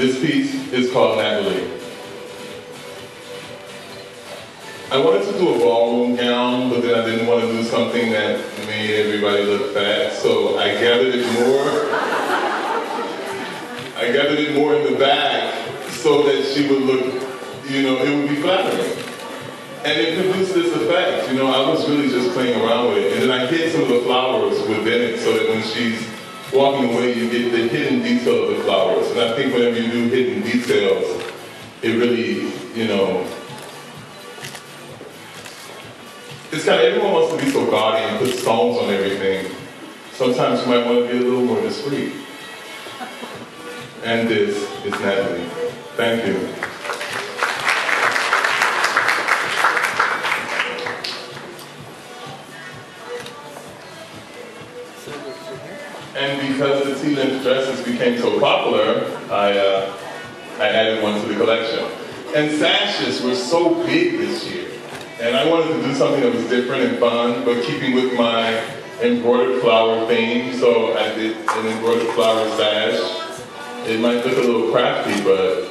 This piece is called Natalie. I wanted to do a ballroom gown, but then I didn't want to do something that made everybody look fat, so I gathered it more in the back so that she would look, you know, it would be flattering. And it produced this effect, you know, I was really just playing around with it. And then I hid some of the flowers within it so that when she's walking away, you get the hidden detail of the flowers. And I think whenever you do hidden details, it really, you know, it's kind of, everyone wants to be so gaudy and put stones on everything. Sometimes you might want to be a little more discreet. And this is Natalie. Thank you. And because the tea-length dresses became so popular, I added one to the collection. And sashes were so big this year. And I wanted to do something that was different and fun, but keeping with my embroidered flower theme, so I did an embroidered flower sash. It might look a little crafty, but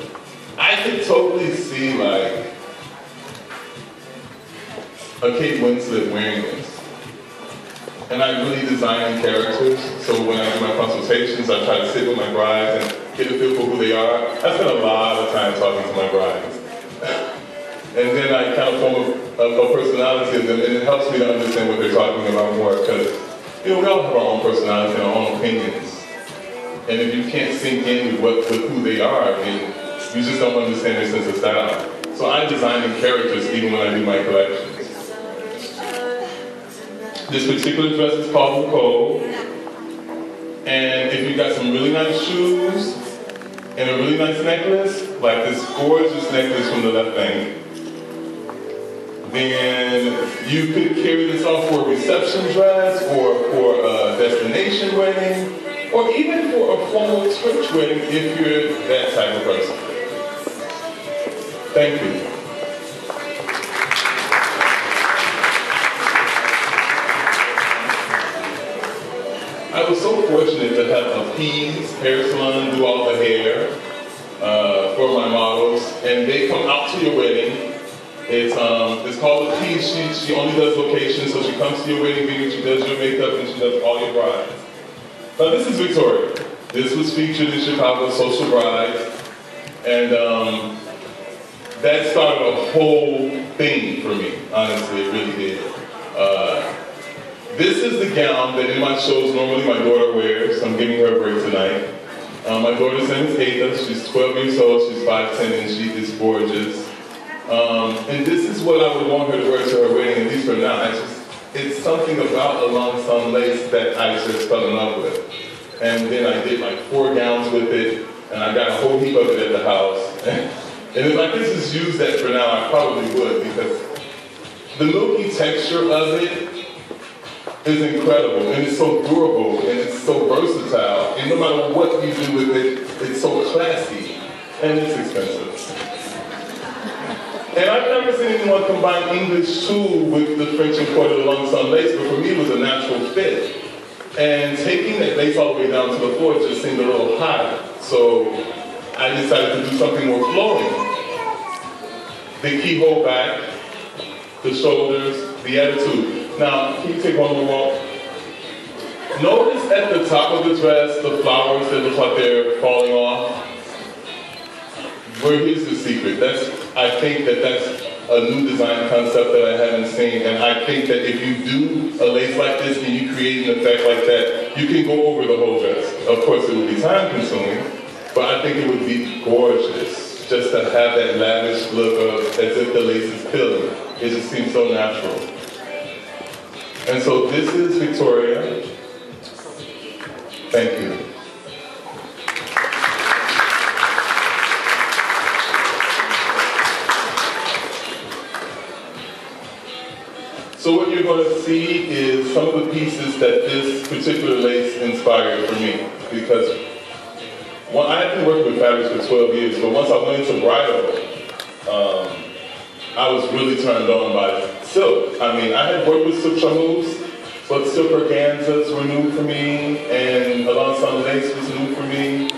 I could totally see like a Kate Winslet wearing this. And I really design characters, so when I do my consultations, I try to sit with my brides and get a feel for who they are. I spend a lot of time talking to my brides. And then I kind of form a personality of them, and it helps me to understand what they're talking about more, because, you know, we all have our own personality and our own opinions. And if you can't sink in with who they are, then you just don't understand their sense of style. So I design the characters even when I do my collections. This particular dress is called Nicole. And if you got some really nice shoes and a really nice necklace, like this gorgeous necklace from the left bank, then you could carry this off for a reception dress, or for a destination wedding, or even for a formal church wedding if you're that type of person. Thank you. I was so fortunate to have a Pease hair salon do all the hair for my models, and they come out to your wedding. It's called a Pease. She only does locations, so she comes to your wedding venue, she does your makeup, and she does all your brides. Now this is Victoria. This was featured in Chicago's Social Brides, and that started a whole thing for me, honestly, it really did. This is the gown that in my shows normally my daughter wears. I'm giving her a break tonight. My daughter's name is Atha. She's 12 years old, she's 5'10", and she is gorgeous. And this is what I would want her to wear to her wedding, at least for now. It's something about a long sun lace that I just fell in love with. And then I did like 4 gowns with it, and I got a whole heap of it at the house. And if I could just use that for now, I probably would, because the milky texture of it is incredible, and it's so durable, and it's so versatile, and no matter what you do with it, it's so classy, and it's expensive. And I've never seen anyone combine English tulle with the French embroidered long sun lace, but for me it was a natural fit. And taking that lace all the way down to the floor just seemed a little high, so I decided to do something more flowing. The keyhole back, the shoulders, the attitude. Now, can you take one more walk? Notice at the top of the dress, the flowers that look like they're falling off. Well, here's the secret. I think that's a new design concept that I haven't seen, and I think that if you do a lace like this and you create an effect like that, you can go over the whole dress. Of course, it would be time-consuming, but I think it would be gorgeous just to have that lavish look of as if the lace is peeling. It just seems so natural. And so this is Victoria. Thank you. So what you're going to see is some of the pieces that this particular lace inspired for me. Because I had been working with fabrics for 12 years, but once I went into bridal, I was really turned on by silk. I mean, I had worked with silk charmeuse, but silk organzas were new for me, and Alain lace was new for me.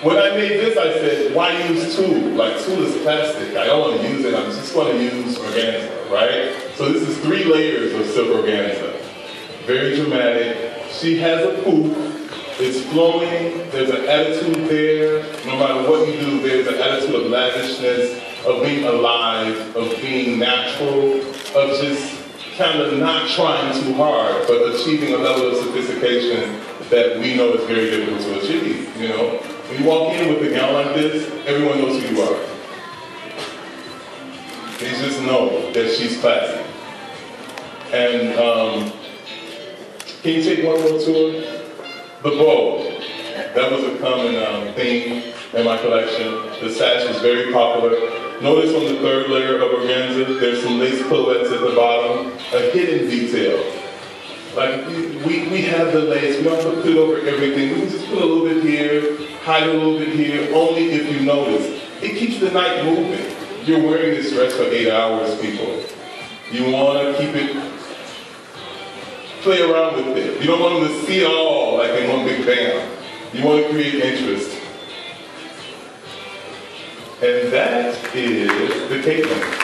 When I said, why use tulle? Like, tulle is plastic. I don't want to use it. I just want to use organza, right? So this is 3 layers of silk organza. Very dramatic. She has a poof. It's flowing. There's an attitude there. No matter what you do, there's an attitude of lavishness, of being alive, of being natural, of just kind of not trying too hard, but achieving a level of sophistication that we know is very difficult to achieve, you know? When you walk in with a gown like this, everyone knows who you are. They just know that she's classy. And can you take one more tour? The bow. That was a common theme in my collection. The sash is very popular. Notice on the 3rd layer of organza, there's some lace pilettes at the bottom, a hidden detail. Like, we have the lace, we don't have to put it over everything. We can just put a little bit here, hide a little bit here, only if you notice. It keeps the night moving. You're wearing this dress for 8 hours, people. You want to keep it, play around with it. You don't want them to see it all, like in one big bam. You want to create interest. And that is the caitlin.